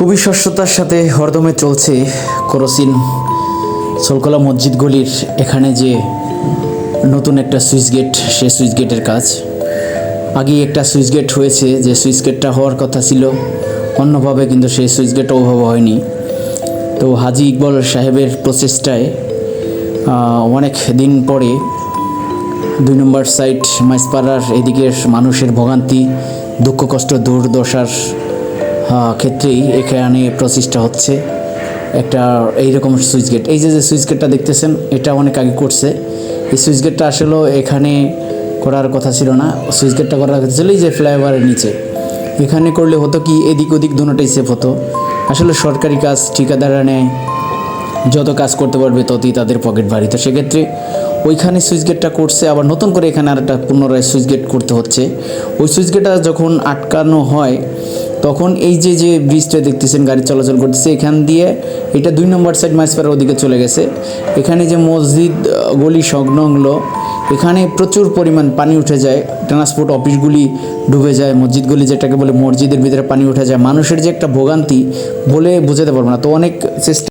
খুবই স্বচ্ছতার সাথে হরদমে চলছে করসিন সোলকলা মসজিদ গলির এখানে যে নতুন একটা সুইচ গেট, সেই সুইচ গেটের কাজ। আগেই একটা সুইচ গেট হয়েছে, যে সুইচ গেটটা হওয়ার কথা ছিল অন্যভাবে, কিন্তু সেই সুইচ গেটটা ওভাবে হয়নি। তো হাজি ইকবাল সাহেবের প্রচেষ্টায় অনেক দিন পরে 2 নম্বর সাইট মাইজপাড়ার এদিকের মানুষের ভোগান্তি, দুঃখ কষ্ট, দুর্দশার ক্ষেত্রেই এখানে প্রচেষ্টা হচ্ছে একটা এইরকম সুইচ গেট। এই যে সুইচ গেটটা দেখতেছেন, এটা অনেক আগে করছে। এই সুইচ গেটটা আসলে এখানে করার কথা ছিল না, সুইচ গেটটা করার কথা ছিল এই যে ফ্লাইওভারের নিচে। এখানে করলে হতো কি, এদিক ওদিক দুটোটাই সেফ হতো। আসলে সরকারি কাজ ঠিকাদাররা নেয়, যত কাজ করতে পারবে ততই তাদের পকেট ভারী। তো সেক্ষেত্রে ওইখানে সুইচ গেটটা করছে, আবার নতুন করে এখানে আর একটা পুনরায় সুইচ গেট করতে হচ্ছে। ওই সুইচ গেটটা যখন আটকানো হয় তখন এই যে ব্রিজটা দেখতেছেন গাড়ি চলাচল করতেছে, এখান দিয়ে এটা 2 নম্বর সাইড মাইজপাড়ার ওদিকে চলে গেছে। এখানে যে মসজিদ গলি সংলগ্ন, এখানে প্রচুর পরিমাণ পানি উঠে যায়, ট্রান্সপোর্ট অফিসগুলি ডুবে যায়, মসজিদগুলি যেটাকে বলে মসজিদের ভিতরে পানি উঠে যায়। মানুষের যে একটা ভোগান্তি বলে বোঝাতে পারবো না। তো অনেক চেষ্টা